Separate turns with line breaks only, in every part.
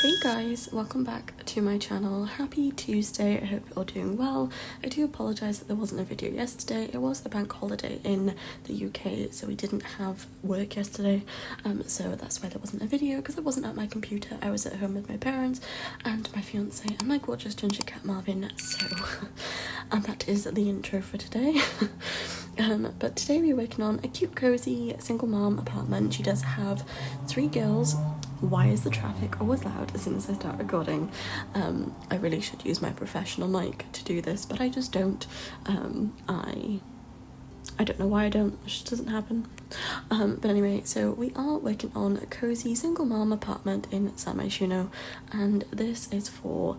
Hey guys, welcome back to my channel. Happy Tuesday. I hope you're all doing well. I do apologise that there wasn't a video yesterday. It was a bank holiday in the UK, so we didn't have work yesterday, so that's why there wasn't a video, because I wasn't at my computer. I was at home with my parents and my fiance and my gorgeous ginger cat Marvin. So and that is the intro for today. But today we're working on a cute cozy single mom apartment. She does have 3 girls. Why is the traffic always loud as soon as I start recording? I really should use my professional mic to do this, but I just don't. I don't know why I don't. It just doesn't happen. But anyway, so we are working on a cozy single mom apartment in San Myshuno, and this is for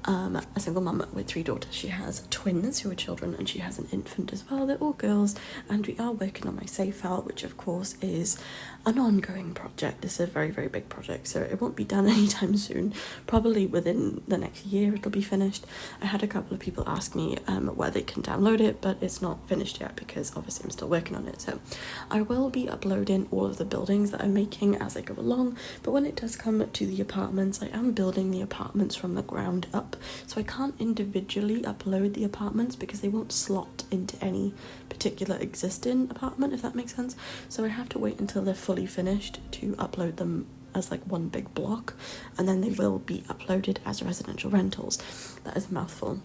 a single mum with 3 daughters. She has twins who are children, and she has an infant as well. They're all girls, and we are working on my save file, which of course is an ongoing project. This is a very, very big project, so it won't be done anytime soon. Probably within the next year it'll be finished. I had a couple of people ask me where they can download it, but it's not finished yet because obviously I'm still working on it. So I will be uploading all of the buildings that I'm making as I go along, but when it does come to the apartments, I am building the apartments from the ground up, so I can't individually upload the apartments because they won't slot into any particular existing apartment, if that makes sense. So I have to wait until they're fully finished to upload them as like one big block, and then they will be uploaded as residential rentals. That is a mouthful.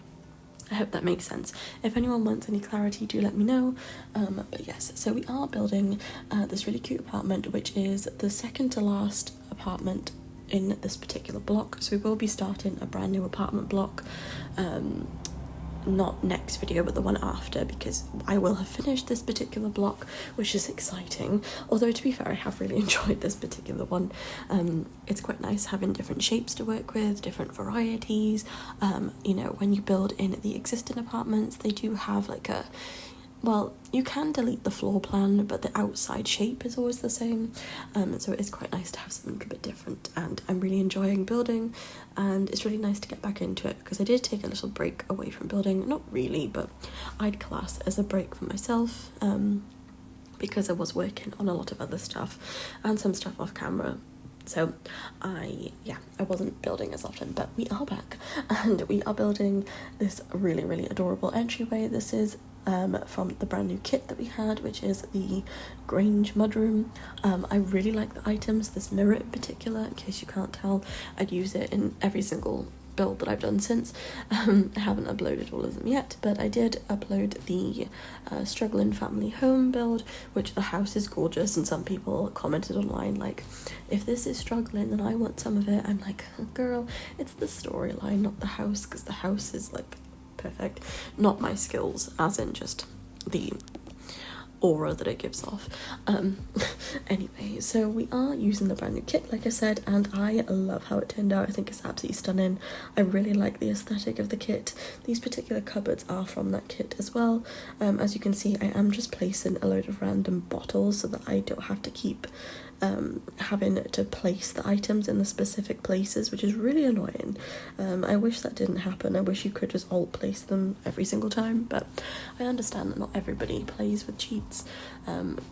I hope that makes sense. If anyone wants any clarity, do let me know. But yes, so we are building this really cute apartment, which is the second to last apartment in this particular block. So we will be starting a brand new apartment block, not next video but the one after, because I will have finished this particular block, which is exciting. Although to be fair, I have really enjoyed this particular one. It's quite nice having different shapes to work with, different varieties. You know, when you build in the existing apartments, they do have like a, well, you can delete the floor plan, but the outside shape is always the same. So it is quite nice to have something a bit different, and I'm really enjoying building, and it's really nice to get back into it, because I did take a little break away from building. Not really, but I'd class it as a break for myself, because I was working on a lot of other stuff and some stuff off camera. So I wasn't building as often, but we are back, and we are building this really, really adorable entryway. This is from the brand new kit that we had, which is the Grange mudroom. I really like the items. This mirror in particular, in case you can't tell, I'd use it in every single build that I've done since. I haven't uploaded all of them yet, but I did upload the struggling family home build, which the house is gorgeous, and some people commented online like, if this is struggling then I want some of it. I'm like, girl, it's the storyline, not the house, because the house is like perfect, not my skills, as in just the aura that it gives off. Anyway, so we are using the brand new kit, like I said, and I love how it turned out. I think it's absolutely stunning. I really like the aesthetic of the kit. These particular cupboards are from that kit as well. As you can see, I am just placing a load of random bottles so that I don't have to keep having to place the items in the specific places, which is really annoying. I wish that didn't happen. I wish you could just alt place them every single time, but I understand that not everybody plays with cheats.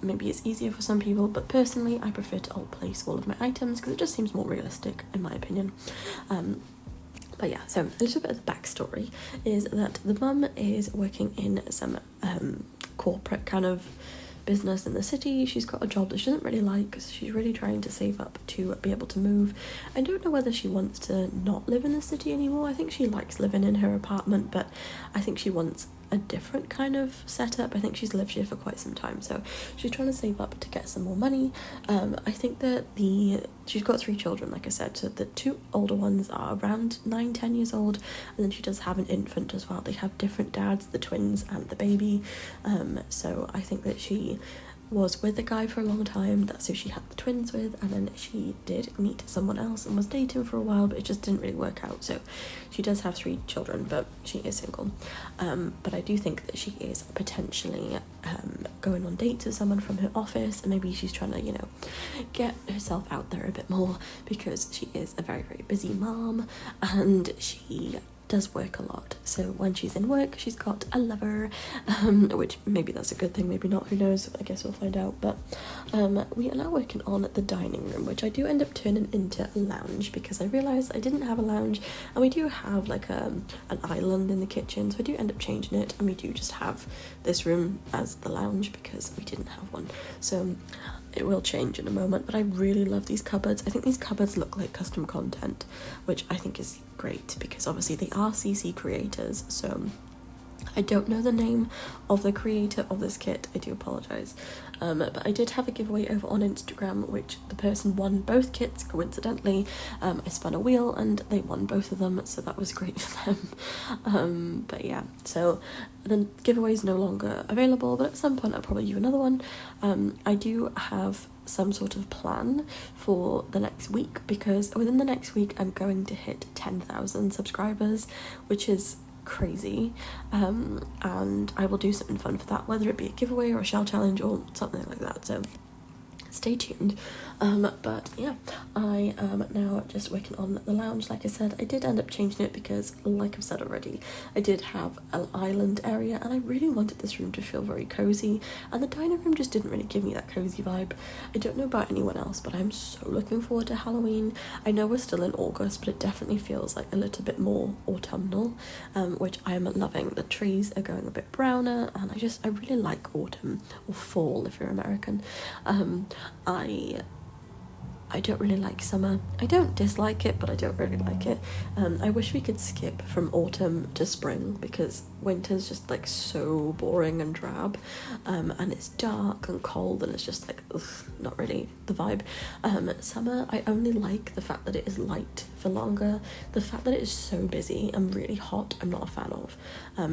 Maybe it's easier for some people, but personally I prefer to alt place all of my items because it just seems more realistic in my opinion. But yeah, so a little bit of the backstory is that the mum is working in some corporate kind of business in the city. She's got a job that she doesn't really like, because she's really trying to save up to be able to move. I don't know whether she wants to not live in the city anymore. I think she likes living in her apartment, but I think she wants a different kind of setup. I think she's lived here for quite some time, so she's trying to save up to get some more money. I think that she's got 3 children, like I said, so the 2 older ones are around 9-10 years old, and then she does have an infant as well. They have different dads, the twins and the baby. So I think that she was with a guy for a long time, that's who she had the twins with, and then she did meet someone else and was dating for a while, but it just didn't really work out. So she does have 3 children, but she is single. But I do think that she is potentially going on dates with someone from her office, and maybe she's trying to, you know, get herself out there a bit more, because she is a very, very busy mom, and she does work a lot. So when she's in work, she's got a lover, which maybe that's a good thing, maybe not, who knows, I guess we'll find out. But we are now working on the dining room, which I do end up turning into a lounge because I realised I didn't have a lounge, and we do have like an island in the kitchen, so I do end up changing it, and we do just have this room as the lounge because we didn't have one. So it will change in a moment, but I really love these cupboards. I think these cupboards look like custom content, which I think is great because obviously they are CC creators, so I don't know the name of the creator of this kit, I do apologise, but I did have a giveaway over on Instagram, which the person won both kits coincidentally. I spun a wheel and they won both of them, so that was great for them. But yeah, so the giveaway is no longer available, but at some point I'll probably do another one. I do have some sort of plan for the next week, because within the next week I'm going to hit 10,000 subscribers, which is crazy, and I will do something fun for that, whether it be a giveaway or a shell challenge or something like that, so stay tuned. But yeah, I am now just working on the lounge. Like I said, I did end up changing it because, like I've said already, I did have an island area and I really wanted this room to feel very cozy, and the dining room just didn't really give me that cozy vibe. I don't know about anyone else, but I'm so looking forward to Halloween. I know we're still in August, but it definitely feels like a little bit more autumnal, which I am loving. The trees are going a bit browner, and I really like autumn, or fall if you're American. I don't really like summer. I don't dislike it, but I don't really like it. I wish we could skip from autumn to spring, because winter's just like so boring and drab, and it's dark and cold, and it's just like, ugh, not really the vibe. Summer, I only like the fact that it is light for longer. The fact that it is so busy and really hot, I'm not a fan of.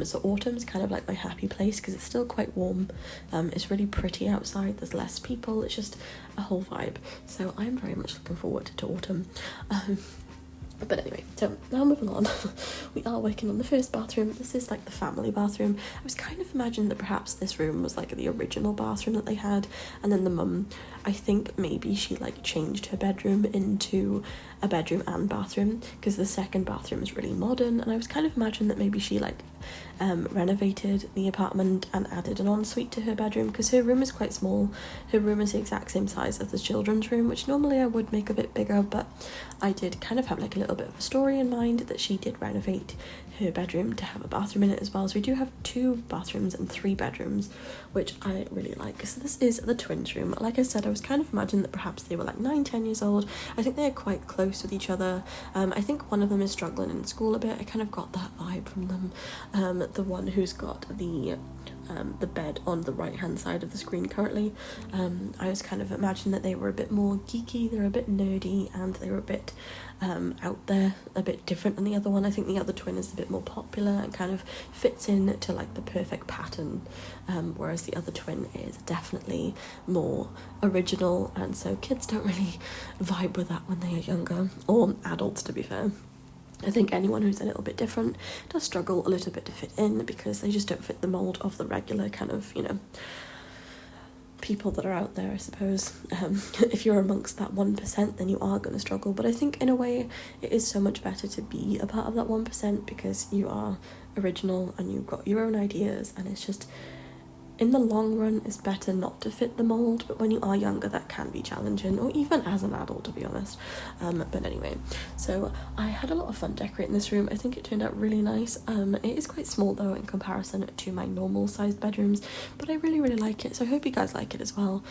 So autumn's kind of like my happy place because it's still quite warm. It's really pretty outside, there's less people, it's just a whole vibe. So I'm very much looking forward to autumn. But anyway, so now moving on. We are working on the first bathroom. This is like the family bathroom. I was kind of imagining that perhaps this room was like the original bathroom that they had, and then the mum, I think maybe she like changed her bedroom into a bedroom and bathroom, because the second bathroom is really modern, and I was kind of imagining that maybe she like renovated the apartment and added an ensuite to her bedroom, because her room is quite small. Her room is the exact same size as the children's room, which normally I would make a bit bigger, but I did kind of have like a little bit of a story in mind that she did renovate her bedroom to have a bathroom in it as well. So we do have 2 bathrooms and 3 bedrooms, which I really like. So this is the twins room. Like I said, I was kind of imagining that perhaps they were like 9-10 years old. I think they're quite close with each other. I think one of them is struggling in school a bit. I kind of got that vibe from them. The one who's got the bed on the right hand side of the screen currently, I was kind of imagining that they were a bit more geeky, they were a bit nerdy, and they were a bit out there, a bit different than the other one. I think the other twin is a bit more popular and kind of fits in to like the perfect pattern, whereas the other twin is definitely more original, and so kids don't really vibe with that when they are younger, or adults to be fair. I think anyone who's a little bit different does struggle a little bit to fit in, because they just don't fit the mould of the regular kind of, you know, people that are out there, I suppose. If you're amongst that 1%, then you are going to struggle, but I think in a way it is so much better to be a part of that 1%, because you are original and you've got your own ideas, and it's just, in the long run, it's better not to fit the mould, but when you are younger that can be challenging, or even as an adult, to be honest. But anyway, so I had a lot of fun decorating this room. I think it turned out really nice. It is quite small though in comparison to my normal sized bedrooms, but I really like it, so I hope you guys like it as well.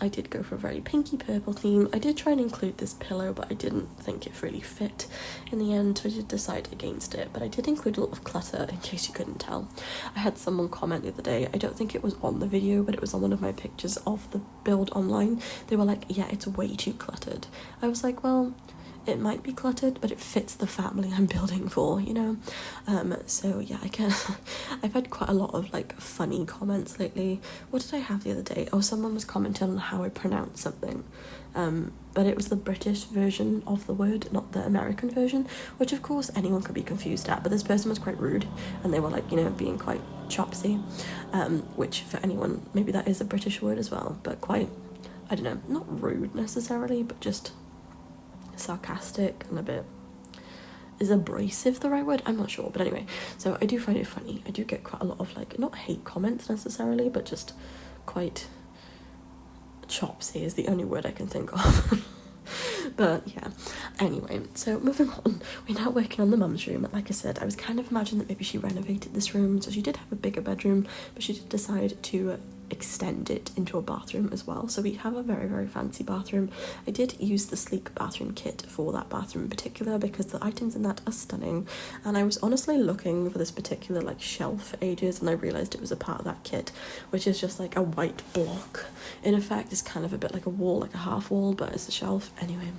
I did go for a very pinky purple theme. I did try and include this pillow, but I didn't think it really fit in the end, so I did decide against it, but I did include a lot of clutter in case you couldn't tell. I had someone comment the other day, I don't think it was on the video, but it was on one of my pictures of the build online. They were like, yeah, it's way too cluttered. I was like, well, it might be cluttered, but it fits the family I'm building for, you know. So yeah, I've had quite a lot of like funny comments lately. What did I have the other day? Oh, someone was commenting on how I pronounce something, but it was the British version of the word, not the American version, which of course anyone could be confused at, but this person was quite rude, and they were like, you know, being quite chopsy, which for anyone, maybe that is a British word as well, but quite, I don't know, not rude necessarily, but just sarcastic and a bit is abrasive the right word? I'm not sure, but anyway, so I do find it funny. I do get quite a lot of like, not hate comments necessarily, but just quite chopsy is the only word I can think of. But yeah, anyway, so moving on, we're now working on the mum's room. Like I said, I was kind of imagining that maybe she renovated this room, so she did have a bigger bedroom, but she did decide to extend it into a bathroom as well. So we have a very, very fancy bathroom. I did use the sleek bathroom kit for that bathroom in particular because the items in that are stunning, and I was honestly looking for this particular like shelf for ages, and I realized it was a part of that kit, which is just like a white block. In effect, it's kind of a bit like a wall, like a half wall, but it's a shelf. Anyway,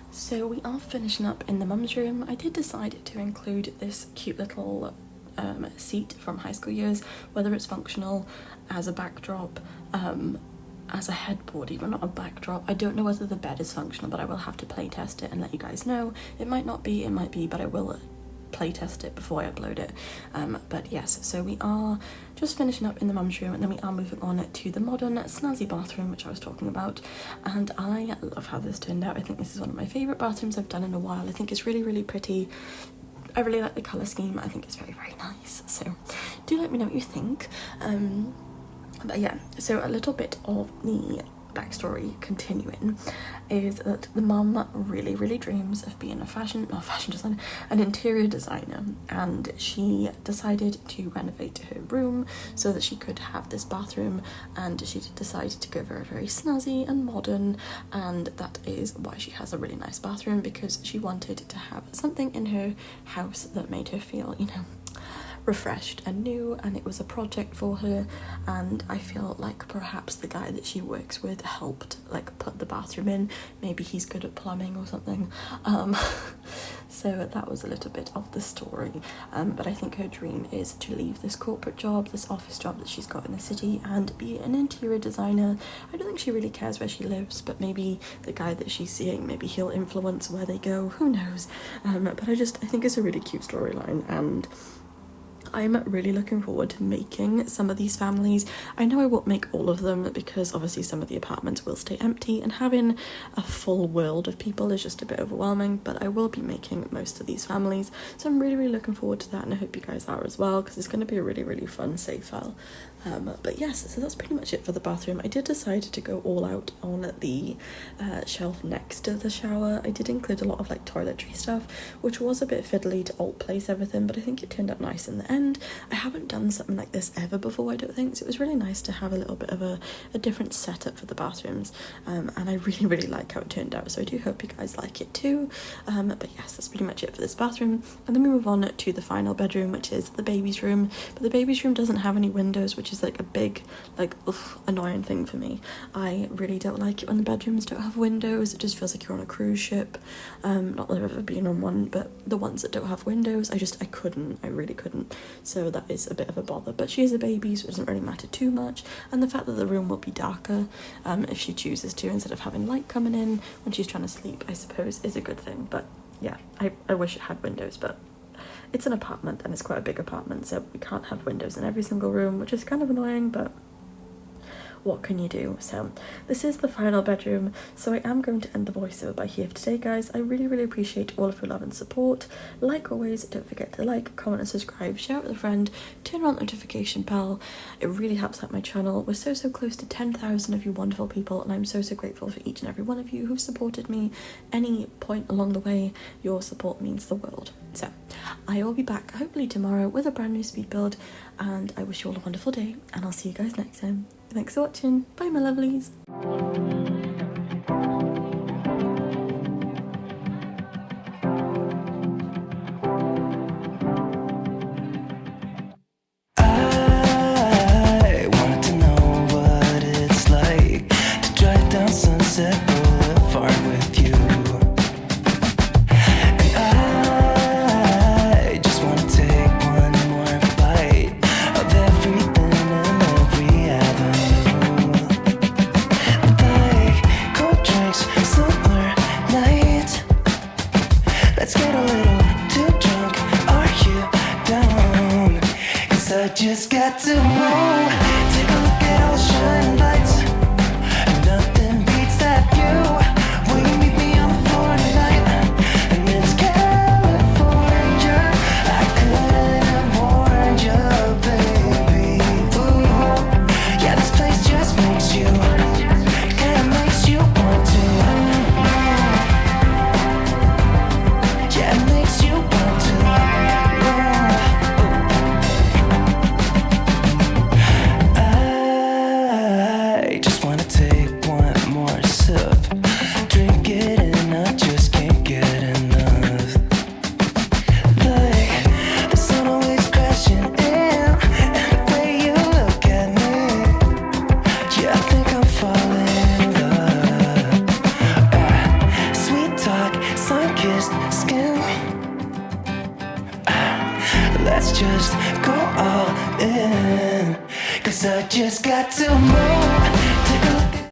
so we are finishing up in the mum's room. I did decide to include this cute little seat from high school years, whether it's functional as a backdrop, as a headboard, even not a backdrop. I don't know whether the bed is functional, but I will have to play test it and let you guys know. It might not be, it might be, but I will play test it before I upload it. But yes, so we are just finishing up in the mum's room, and then we are moving on to the modern snazzy bathroom, which I was talking about, and I love how this turned out. I think this is one of my favourite bathrooms I've done in a while. I think it's really, really pretty. I really like the colour scheme. I think it's very, very nice. So do let me know what you think. But yeah, so a little bit of the backstory continuing is that the mum really, really dreams of being an interior designer, and she decided to renovate her room so that she could have this bathroom, and she decided to go very, very snazzy and modern, and that is why she has a really nice bathroom, because she wanted to have something in her house that made her feel, you know, refreshed and new, and it was a project for her, and I feel like perhaps the guy that she works with helped like put the bathroom in. Maybe he's good at plumbing or something. So that was a little bit of the story, but I think her dream is to leave this corporate job, this office job that she's got in the city, and be an interior designer. I don't think she really cares where she lives, but maybe the guy that she's seeing, maybe he'll influence where they go, who knows. But I think it's a really cute storyline, and I'm really looking forward to making some of these families. I know I won't make all of them because obviously some of the apartments will stay empty, and having a full world of people is just a bit overwhelming, but I will be making most of these families, so I'm really, really looking forward to that, and I hope you guys are as well, because it's going to be a really, really fun save file. But yes, so that's pretty much it for the bathroom. I did decide to go all out on the shelf next to the shower. I did include a lot of like toiletry stuff, which was a bit fiddly to alt place everything, but I think it turned out nice in the end. I haven't done something like this ever before, I don't think, so it was really nice to have a little bit of a different setup for the bathrooms, and I really, really like how it turned out, so I do hope you guys like it too. But yes, that's pretty much it for this bathroom, and then we move on to the final bedroom, which is the baby's room. But the baby's room doesn't have any windows, which is like a big, like, annoying thing for me. I really don't like it when the bedrooms don't have windows. It just feels like you're on a cruise ship. Not that I've ever been on one, but the ones that don't have windows, I really couldn't. So that is a bit of a bother. But she is a baby, so it doesn't really matter too much. And the fact that the room will be darker, if she chooses to, instead of having light coming in when she's trying to sleep, I suppose is a good thing. But yeah, I wish it had windows, but it's an apartment, and it's quite a big apartment, so we can't have windows in every single room, which is kind of annoying, but what can you do? So this is the final bedroom, so I am going to end the voiceover by here for today, guys. I really, really appreciate all of your love and support. Like always, don't forget to like, comment and subscribe, share it with a friend, turn on the notification bell. It really helps out my channel. We're so close to 10,000 of you wonderful people, and I'm so grateful for each and every one of you who've supported me any point along the way. Your support means the world. So I will be back hopefully tomorrow with a brand new speed build, and I wish you all a wonderful day, and I'll see you guys next time. Thanks for watching. Bye, my lovelies.
I wanted to know what it's like to drive down Sunset Boulevard with you. And I just want to take one more bite of everything and every avenue. But I sun-kissed skin. Let's just go all in, 'cause I just got to move